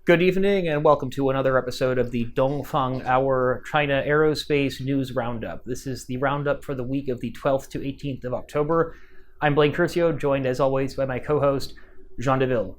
Good evening and welcome to another episode of the Dongfang Hour China Aerospace News Roundup. This is the roundup for the week of the 12th to 18th of October. I'm Blaine Curcio, joined as always by my co-host, Jean Deville.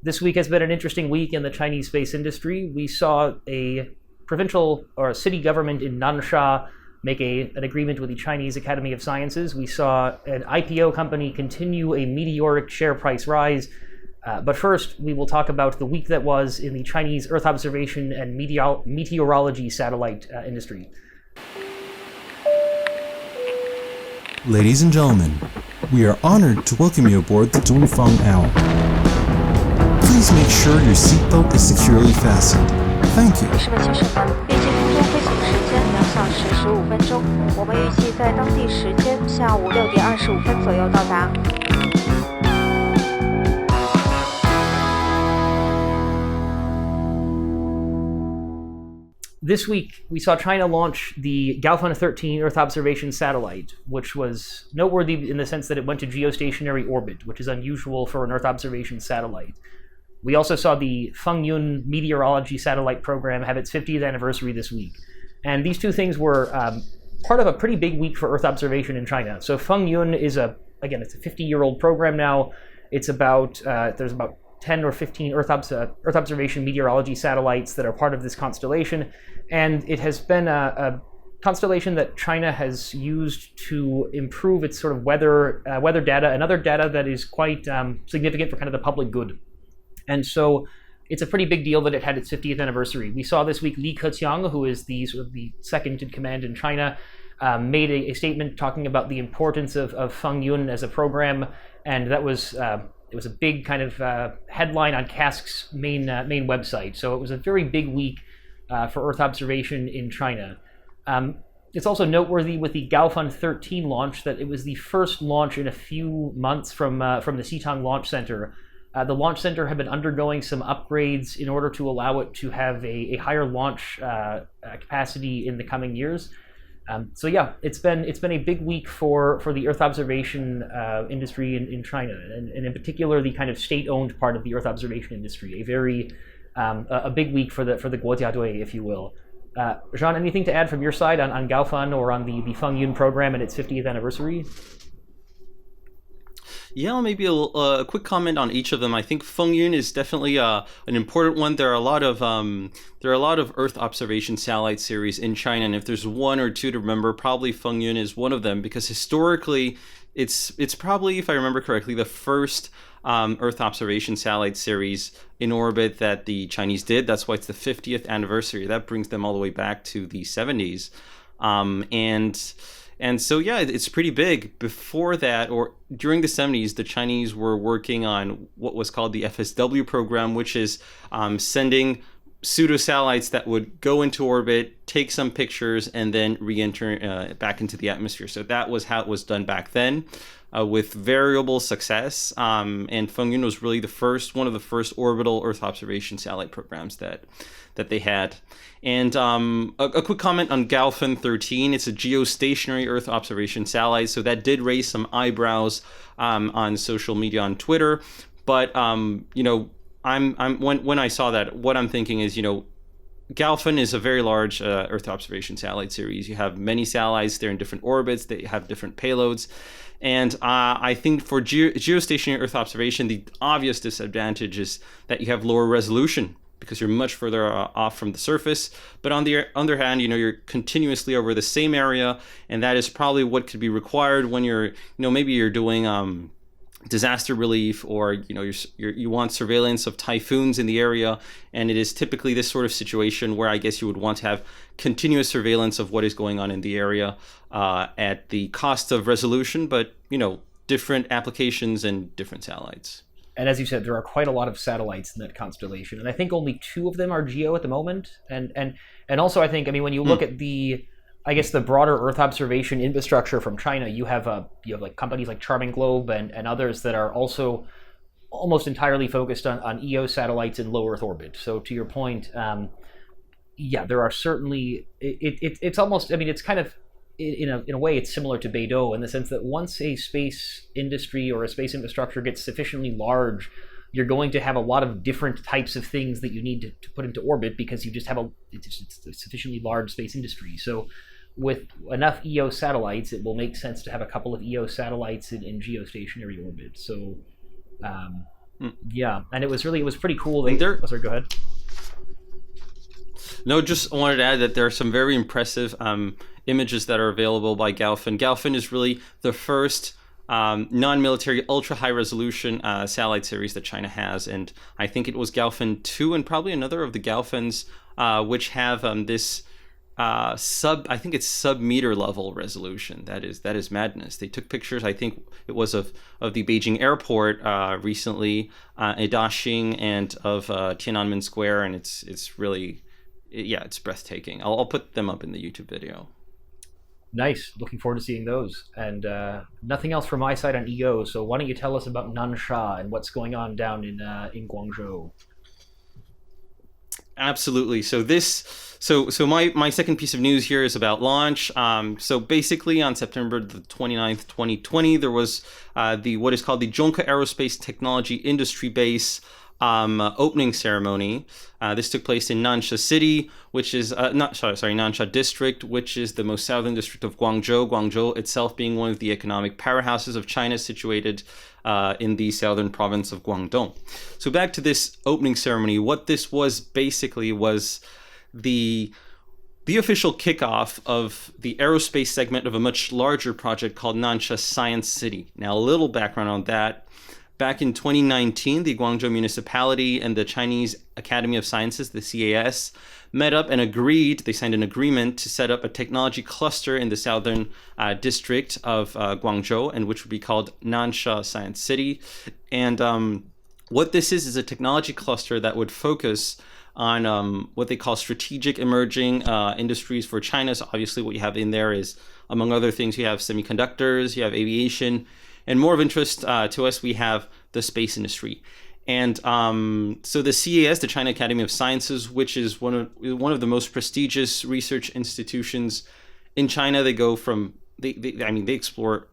This week has been an interesting week in the Chinese space industry. We saw a provincial or a city government in Nansha make an agreement with the Chinese Academy of Sciences. We saw an IPO company continue a meteoric share price rise. But first, we will talk about the week that was in the Chinese Earth observation and meteorology satellite industry. Ladies and gentlemen, we are honored to welcome you aboard the Dongfang Hour. Please make sure your seatbelt is securely fastened. Thank you. 女士们、先生们，预计空中飞行时间2小时15分钟，我们预计在当地时间下午6点25分左右到达。This week, we saw China launch the Gaofen-13 Earth observation satellite, which was noteworthy in the sense that it went to geostationary orbit, which is unusual for an Earth observation satellite. We also saw the Fengyun meteorology satellite program have its 50th anniversary this week. And these two things were part of a pretty big week for Earth observation in China. So Fengyun is it's a 50-year-old program now. It's there's about 10 or 15 Earth observation meteorology satellites that are part of this constellation. And it has been a constellation that China has used to improve its sort of weather data and other data that is quite significant for kind of the public good. And so it's a pretty big deal that it had its 50th anniversary. We saw this week Li Keqiang, who is the second in command in China, made a statement talking about the importance of Fengyun as a program, and that was it was a big kind of headline on CASC's main website. So it was a very big week for Earth observation in China. It's also noteworthy with the Gaofen-13 launch that it was the first launch in a few months from the Xichang launch center. The launch center had been undergoing some upgrades in order to allow it to have a higher launch capacity in the coming years. So yeah, it's been a big week for the Earth observation industry in China, and in particular the kind of state-owned part of the Earth observation industry. A big week for the Guojiadui, if you will. Jean, anything to add from your side on Gaofen or on the Fengyun program and its 50th anniversary? Yeah, maybe a quick comment on each of them. I think Fengyun is definitely an important one. There are a lot of Earth observation satellite series in China, and if there's one or two to remember, probably Fengyun is one of them, because historically, it's probably, if I remember correctly, the first Earth observation satellite series in orbit that the Chinese did. That's why it's the 50th anniversary. That brings them all the way back to the 70s, And so, yeah, it's pretty big. Before that, or during the 70s, the Chinese were working on what was called the FSW program, which is sending pseudo-satellites that would go into orbit, take some pictures, and then re-enter back into the atmosphere. So that was how it was done back then, with variable success. And Fengyun was really one of the first orbital Earth observation satellite programs that they had. And a quick comment on Gaofen-13. It's a geostationary Earth observation satellite, so that did raise some eyebrows on social media, on Twitter. But when I saw that, what I'm thinking is, Gaofen is a very large Earth observation satellite series. You have many satellites. They're in different orbits. They have different payloads. And I think for geostationary Earth observation, the obvious disadvantage is that you have lower resolution, because you're much further off from the surface. But on the other hand, you're continuously over the same area, and that is probably what could be required when you're, maybe you're doing disaster relief, or you want surveillance of typhoons in the area, and it is typically this sort of situation where I guess you would want to have continuous surveillance of what is going on in the area at the cost of resolution, but different applications and different satellites. And as you said, there are quite a lot of satellites in that constellation, and I think only 2 of them are GEO at the moment. And also, I think, when you look at the broader Earth observation infrastructure from China, you have like companies like Charming Globe and others that are also almost entirely focused on EO satellites in low Earth orbit. So to your point, there are certainly it's almost, it's kind of in a way, it's similar to Beidou in the sense that once a space industry or a space infrastructure gets sufficiently large, you're going to have a lot of different types of things that you need to put into orbit because you just have it's a sufficiently large space industry. So with enough EO satellites, it will make sense to have a couple of EO satellites in geostationary orbit. So yeah, and it was pretty cool. Sorry, go ahead. No, just wanted to add that there are some very impressive images that are available by Gaofen. Gaofen is really the first non-military ultra-high resolution satellite series that China has, and I think it was Gaofen-2 and probably another of the Gaofens which have this sub-meter level resolution. That is madness. They took pictures, I think it was of the Beijing airport recently, Daxing, and of Tiananmen Square, and it's really, it's breathtaking. I'll put them up in the YouTube video. Nice. Looking forward to seeing those. And nothing else from my side on EO. So why don't you tell us about Nansha and what's going on down in Guangzhou? Absolutely. So my second piece of news here is about launch. So basically on September the 29th, 2020, there was what is called the Zhongke Aerospace Technology Industry Base opening ceremony. This took place in Nansha City, which is Nansha District, which is the most southern district of Guangzhou. Guangzhou itself being one of the economic powerhouses of China, situated in the southern province of Guangdong. So back to this opening ceremony, what this was basically was the official kickoff of the aerospace segment of a much larger project called Nansha Science City. Now, a little background on that. Back in 2019, the Guangzhou municipality and the Chinese Academy of Sciences, the CAS, met up and they signed an agreement to set up a technology cluster in the southern district of Guangzhou, and which would be called Nansha Science City. And what this is a technology cluster that would focus on what they call strategic emerging industries for China. So obviously what you have in there is, among other things, you have semiconductors, you have aviation, and more of interest to us, we have the space industry. And so the CAS, the China Academy of Sciences, which is one of the most prestigious research institutions in China, they explore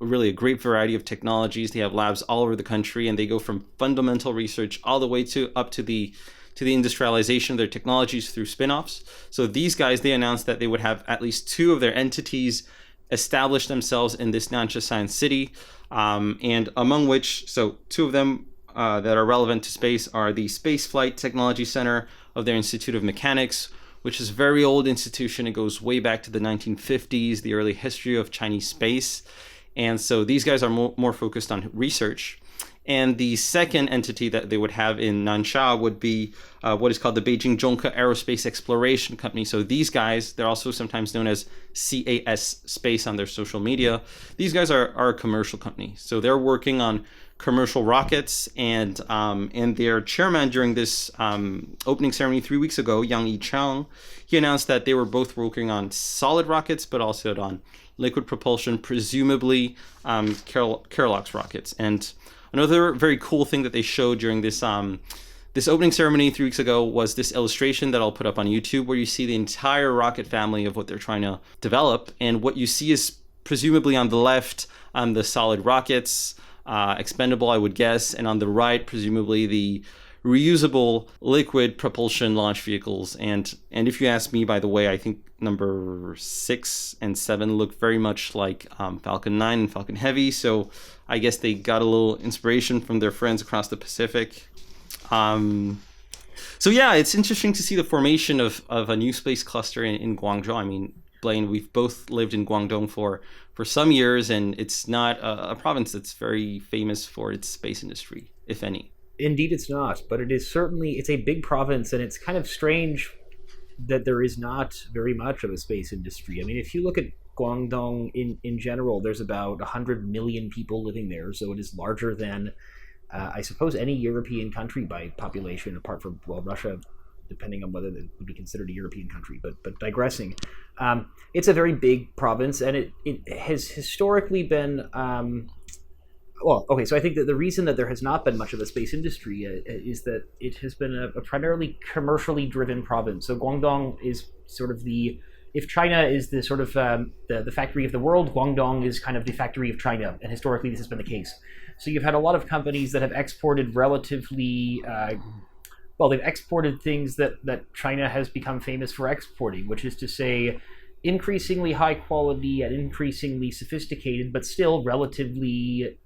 really a great variety of technologies. They have labs all over the country, and they go from fundamental research all the way up to the industrialization of their technologies through spin-offs. So these guys, they announced that they would have at least two of their entities establish themselves in this Nansha Science City, and among which, so two of them that are relevant to space are the Space Flight Technology Center of their Institute of Mechanics, which is a very old institution. It goes way back to the 1950s, the early history of Chinese space. And so these guys are more focused on research. And the second entity that they would have in Nansha would be what is called the Beijing Zhongke Aerospace Exploration Company. So these guys, they're also sometimes known as CAS Space on their social media. These guys are a commercial company. So they're working on commercial rockets, and their chairman during this opening ceremony 3 weeks ago, Xichang, he announced that they were both working on solid rockets, but also on liquid propulsion, presumably Kerlox rockets. And another very cool thing that they showed during this this opening ceremony 3 weeks ago was this illustration that I'll put up on YouTube, where you see the entire rocket family of what they're trying to develop. And what you see is presumably on the left, the solid rockets, expendable, I would guess, and on the right, presumably the reusable liquid propulsion launch vehicles. And if you ask me, by the way, I think number 6 and 7 look very much like Falcon 9 and Falcon Heavy. So I guess they got a little inspiration from their friends across the Pacific. So yeah, it's interesting to see the formation of a new space cluster in Guangzhou. I mean, Blaine, we've both lived in Guangdong for some years, and it's not a province that's very famous for its space industry, if any. Indeed it's not, but it's a big province, and it's kind of strange that there is not very much of a space industry. I mean, if you look at Guangdong in general, there's about 100 million people living there, so it is larger than, I suppose, any European country by population, apart from, well, Russia, depending on whether it would be considered a European country. But digressing, it's a very big province, and it has historically been... So I think that the reason that there has not been much of a space industry is that it has been a primarily commercially driven province. So Guangdong is sort of if China is the sort of the factory of the world, Guangdong is kind of the factory of China, and historically this has been the case. So you've had a lot of companies that have exported relatively, they've exported things that China has become famous for exporting, which is to say increasingly high quality and increasingly sophisticated, but still relatively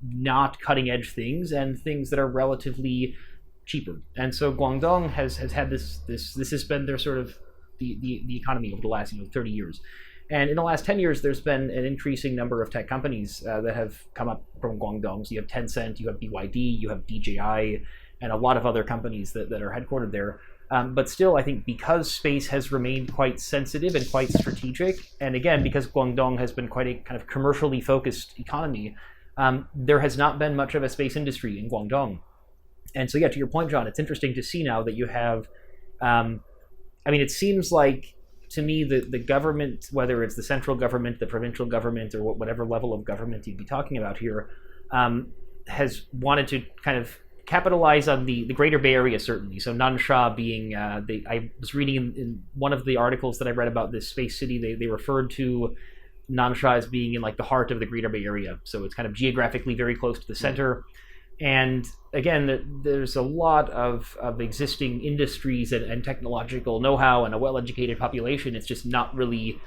not cutting edge things, and things that are relatively cheaper. And so Guangdong has had this has been their sort of the economy over the last 30 years. And in the last 10 years, there's been an increasing number of tech companies that have come up from Guangdong. So you have Tencent, you have BYD, you have DJI, and a lot of other companies that are headquartered there. But still, I think because space has remained quite sensitive and quite strategic, and again, because Guangdong has been quite a kind of commercially focused economy, there has not been much of a space industry in Guangdong. And so, yeah, to your point, John, it's interesting to see now that you have, it seems like, to me, the government, whether it's the central government, the provincial government, or whatever level of government you'd be talking about here, has wanted to kind of capitalize on the Greater Bay Area, certainly. So Nansha being, I was reading in one of the articles that I read about this space city, they referred to Nansha as being in like the heart of the Greater Bay Area. So it's kind of geographically very close to the center. And again, there's a lot of existing industries and technological know-how and a well-educated population. It's just not really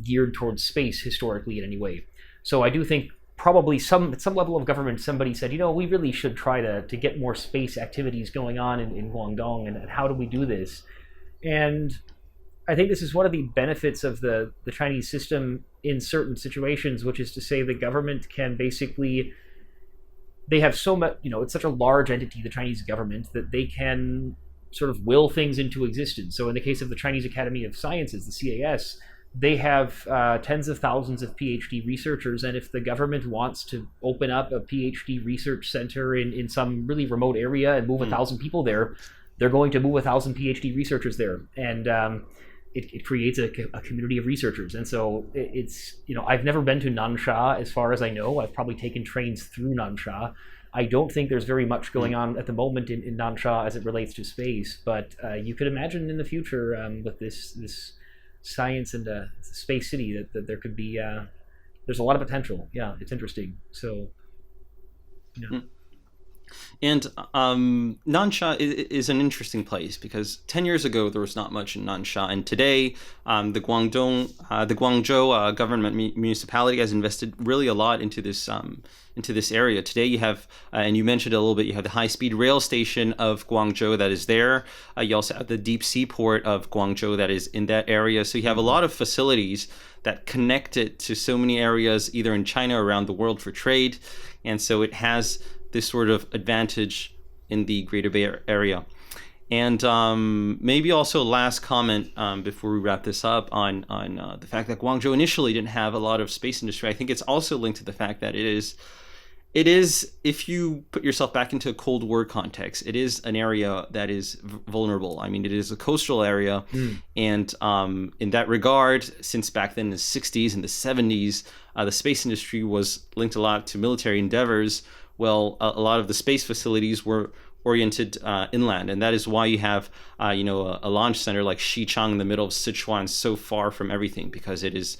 geared towards space historically in any way. So I do think probably at some level of government, somebody said, we really should try to get more space activities going on in Guangdong, and how do we do this? And I think this is one of the benefits of the Chinese system in certain situations, which is to say the government can basically, they have so much, it's such a large entity, the Chinese government, that they can sort of will things into existence. So in the case of the Chinese Academy of Sciences, the CAS, they have tens of thousands of PhD researchers, and if the government wants to open up a PhD research center in some really remote area and move 1,000 people there, they're going to move 1,000 PhD researchers there. And it creates a community of researchers. And so it's, I've never been to Nansha as far as I know. I've probably taken trains through Nansha. I don't think there's very much going on at the moment in Nansha as it relates to space, but you could imagine in the future with this science and space city that there could be, there's a lot of potential. Yeah, it's interesting. So, And Nansha is an interesting place because 10 years ago there was not much in Nansha, and today the Guangzhou government municipality has invested really a lot into this area. Today you have, and you mentioned it a little bit, you have the high-speed rail station of Guangzhou that is there. You also have the deep sea port of Guangzhou that is in that area. So you have a lot of facilities that connect it to so many areas, either in China or around the world for trade, and so it has this sort of advantage in the Greater Bay Area. And maybe also last comment before we wrap this up on the fact that Guangzhou initially didn't have a lot of space industry. I think it's also linked to the fact that it is, if you put yourself back into a Cold War context, it is an area that is vulnerable. I mean, it is a coastal area. And in that regard, since back then in the 60s and the 70s, the space industry was linked a lot to military endeavors. Well, a lot of the space facilities were oriented inland, and that is why you have, a launch center like Xichang in the middle of Sichuan, so far from everything, because it is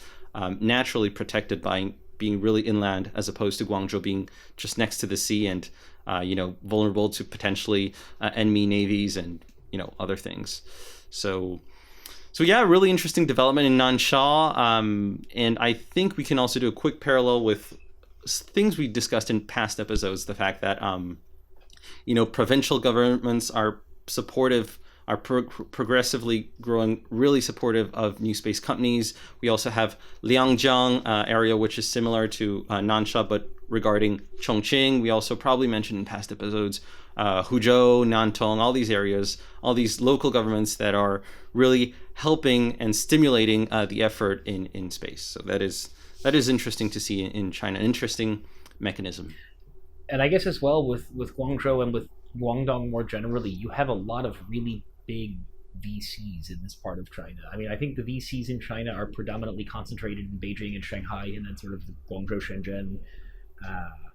naturally protected by being really inland, as opposed to Guangzhou being just next to the sea and, vulnerable to potentially enemy navies and, other things. So yeah, really interesting development in Nansha, and I think we can also do a quick parallel with things we discussed in past episodes, the fact that provincial governments are supportive, are progressively growing, really supportive of new space companies. We also have Liangjiang area, which is similar to Nansha, but regarding Chongqing. We also probably mentioned in past episodes Huzhou, Nantong, all these areas, all these local governments that are really helping and stimulating the effort in space. So that is interesting to see in China, an interesting mechanism. And I guess as well with Guangzhou and with Guangdong more generally, you have a lot of really big VCs in this part of China. I mean, I think the VCs in China are predominantly concentrated in Beijing and Shanghai, and then sort of the Guangzhou, Shenzhen,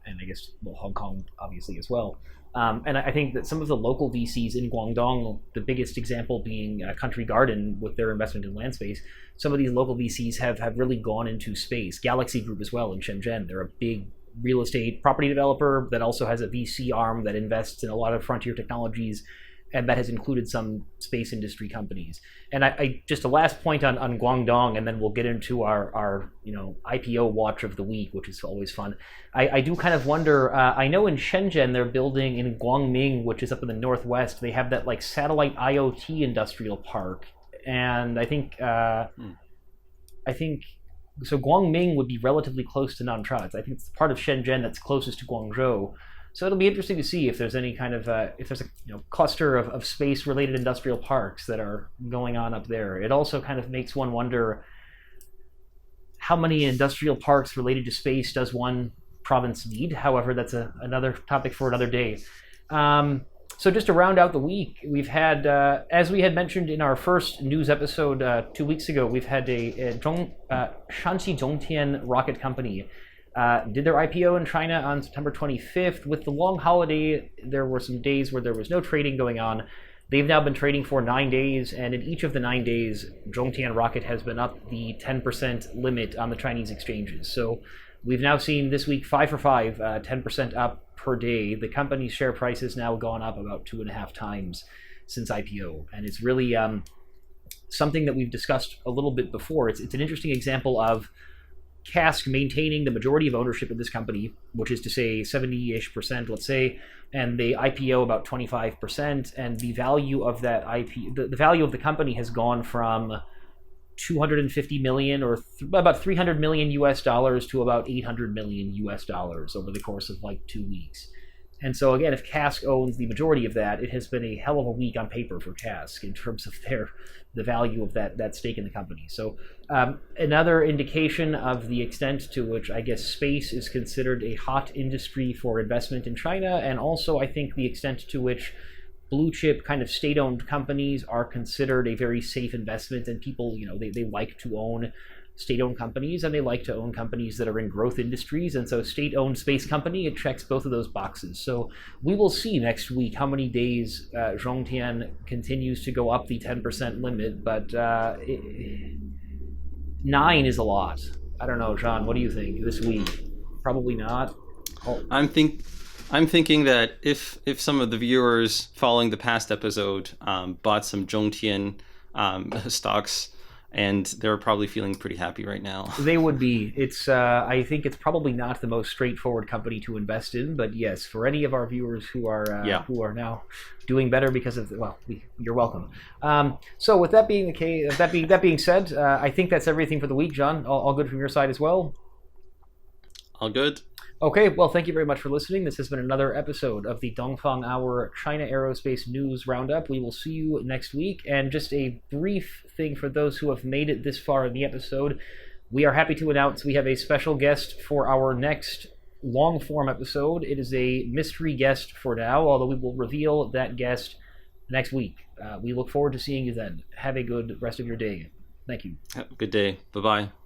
and I guess Hong Kong obviously as well. And I think that some of the local VCs in Guangdong, the biggest example being Country Garden with their investment in land space, some of these local VCs have really gone into space. Galaxy Group as well in Shenzhen, they're a big real estate property developer that also has a VC arm that invests in a lot of frontier technologies, and that has included some space industry companies. And I just a last point on Guangdong, and then we'll get into our IPO watch of the week, which is always fun. I do kind of wonder. I know in Shenzhen they're building in Guangming, which is up in the northwest. They have that like satellite IoT industrial park, and I think so. Guangming would be relatively close to Nansha. I think it's the part of Shenzhen that's closest to Guangzhou. So it'll be interesting to see if there's any kind of if there's a cluster of space-related industrial parks that are going on up there. It also kind of makes one wonder how many industrial parks related to space does one province need. However, that's another topic for another day. So just to round out the week, we've had, as we had mentioned in our first news episode 2 weeks ago, we've had a Shaanxi Zhongtian rocket company did their IPO in China on September 25th. With the long holiday, there were some days where there was no trading going on. They've now been trading for 9 days, and in each of the 9 days, Zhongtian rocket has been up the 10% limit on the Chinese exchanges. So we've now seen this week 5 for 5, 10% up per day. The company's share price has now gone up about 2.5 times since IPO, and it's really something that we've discussed a little bit before. It's an interesting example of Cask maintaining the majority of ownership of this company, which is to say 70-ish%, let's say, and they IPO about 25%, and the value of that the value of the company has gone from 250 million or about 300 million US dollars to about 800 million US dollars over the course of like 2 weeks. And so again, if Cask owns the majority of that, it has been a hell of a week on paper for Cask in terms of the value of that stake in the company. So another indication of the extent to which I guess space is considered a hot industry for investment in China, and also I think the extent to which blue chip kind of state-owned companies are considered a very safe investment, and people, they like to own state-owned companies, and they like to own companies that are in growth industries. And so state-owned space company, it checks both of those boxes. So we will see next week how many days Zhongtian continues to go up the 10% limit, but 9 is a lot. I don't know, John, what do you think this week? Probably not. I'm thinking that if some of the viewers following the past episode bought some Zhongtian stocks, and they're probably feeling pretty happy right now. They would be. It's. I think it's probably not the most straightforward company to invest in, but yes, for any of our viewers who are now doing better because of you're welcome. So with that being the case, that being said, I think that's everything for the week, John. All good from your side as well. All good. Okay, well, thank you very much for listening. This has been another episode of the Dongfang Hour China Aerospace News Roundup. We will see you next week. And just a brief thing for those who have made it this far in the episode, we are happy to announce we have a special guest for our next long-form episode. It is a mystery guest for now, although we will reveal that guest next week. We look forward to seeing you then. Have a good rest of your day. Thank you. Have a good day. Bye-bye.